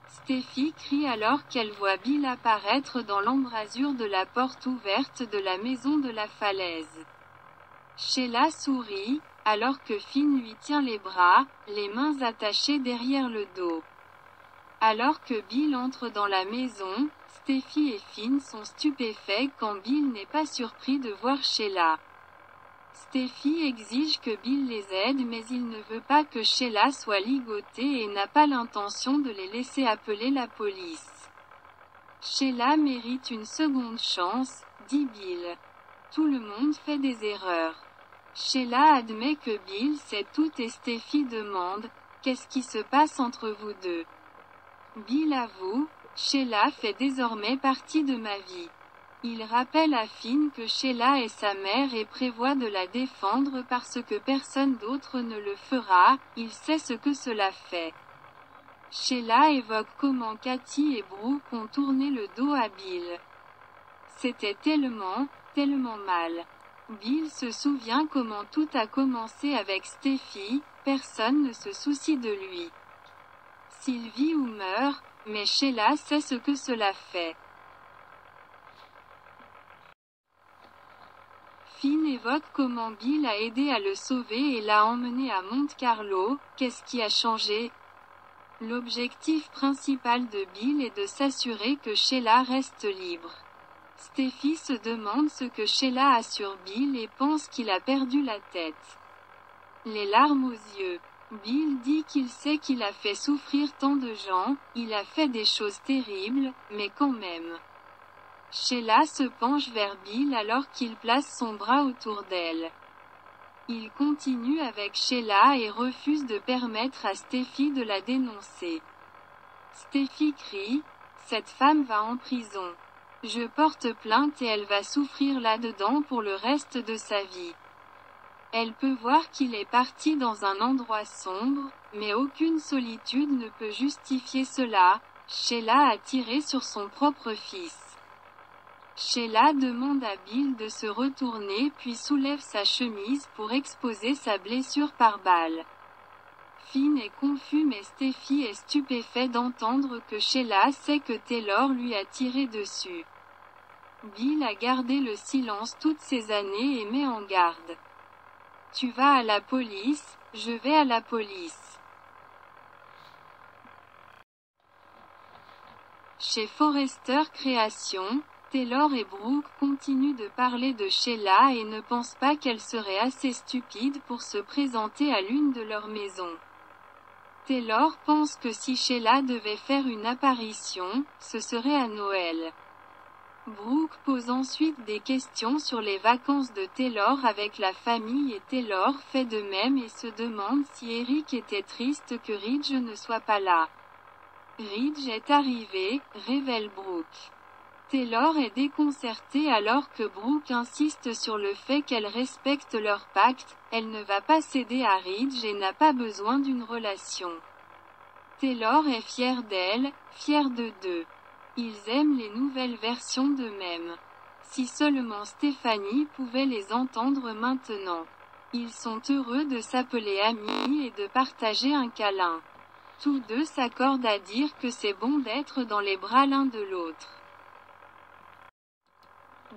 Steffi crie alors qu'elle voit Bill apparaître dans l'embrasure de la porte ouverte de la maison de la falaise. Sheila sourit, alors que Finn lui tient les bras, les mains attachées derrière le dos. Alors que Bill entre dans la maison, Steffi et Finn sont stupéfaits quand Bill n'est pas surpris de voir Sheila. Steffi exige que Bill les aide mais il ne veut pas que Sheila soit ligotée et n'a pas l'intention de les laisser appeler la police. Sheila mérite une seconde chance, dit Bill. Tout le monde fait des erreurs. Sheila admet que Bill sait tout et Steffi demande « Qu'est-ce qui se passe entre vous deux ?» Bill avoue « Sheila fait désormais partie de ma vie. » Il rappelle à Finn que Sheila est sa mère et prévoit de la défendre parce que personne d'autre ne le fera, il sait ce que cela fait. Sheila évoque comment Katie et Brooke ont tourné le dos à Bill. C'était tellement mal. Bill se souvient comment tout a commencé avec Steffi, personne ne se soucie de lui. S'il vit ou meurt, mais Sheila sait ce que cela fait. Finn évoque comment Bill a aidé à le sauver et l'a emmené à Monte Carlo. Qu'est-ce qui a changé? L'objectif principal de Bill est de s'assurer que Sheila reste libre. Steffi se demande ce que Sheila a sur Bill et pense qu'il a perdu la tête. Les larmes aux yeux. Bill dit qu'il sait qu'il a fait souffrir tant de gens, il a fait des choses terribles, mais quand même. Sheila se penche vers Bill alors qu'il place son bras autour d'elle. Il continue avec Sheila et refuse de permettre à Steffi de la dénoncer. Steffi crie « Cette femme va en prison. Je porte plainte et elle va souffrir là-dedans pour le reste de sa vie. » Elle peut voir qu'il est parti dans un endroit sombre, mais aucune solitude ne peut justifier cela. Sheila a tiré sur son propre fils. Sheila demande à Bill de se retourner puis soulève sa chemise pour exposer sa blessure par balle. Finn est confus mais Steffi est stupéfait d'entendre que Sheila sait que Taylor lui a tiré dessus. Bill a gardé le silence toutes ces années et met en garde. Tu vas à la police, je vais à la police. Chez Forrester Création, Taylor et Brooke continuent de parler de Sheila et ne pensent pas qu'elle serait assez stupide pour se présenter à l'une de leurs maisons. Taylor pense que si Sheila devait faire une apparition, ce serait à Noël. Brooke pose ensuite des questions sur les vacances de Taylor avec la famille et Taylor fait de même et se demande si Eric était triste que Ridge ne soit pas là. Ridge est arrivé, révèle Brooke. Taylor est déconcertée alors que Brooke insiste sur le fait qu'elle respecte leur pacte, elle ne va pas céder à Ridge et n'a pas besoin d'une relation. Taylor est fière d'elle, fière de deux. Ils aiment les nouvelles versions d'eux-mêmes. Si seulement Stephanie pouvait les entendre maintenant. Ils sont heureux de s'appeler amis et de partager un câlin. Tous deux s'accordent à dire que c'est bon d'être dans les bras l'un de l'autre.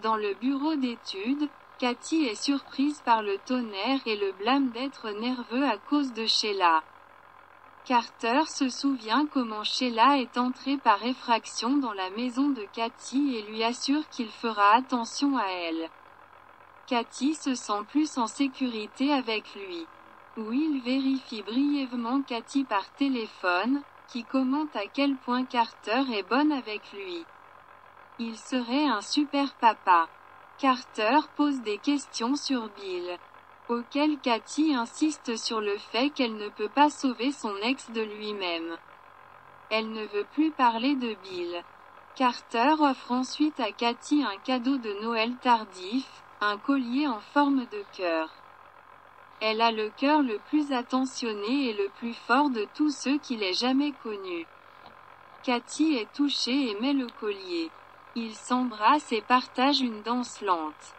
Dans le bureau d'études, Katie est surprise par le tonnerre et le blâme d'être nerveux à cause de Sheila. Carter se souvient comment Sheila est entrée par effraction dans la maison de Katie et lui assure qu'il fera attention à elle. Katie se sent plus en sécurité avec lui. Will vérifie brièvement Katie par téléphone, qui commente à quel point Carter est bonne avec lui. Il serait un super papa. Carter pose des questions sur Bill, auquel Katie insiste sur le fait qu'elle ne peut pas sauver son ex de lui-même. Elle ne veut plus parler de Bill. Carter offre ensuite à Katie un cadeau de Noël tardif, un collier en forme de cœur. Elle a le cœur le plus attentionné et le plus fort de tous ceux qu'il ait jamais connus. Katie est touchée et met le collier. Ils s'embrassent et partagent une danse lente.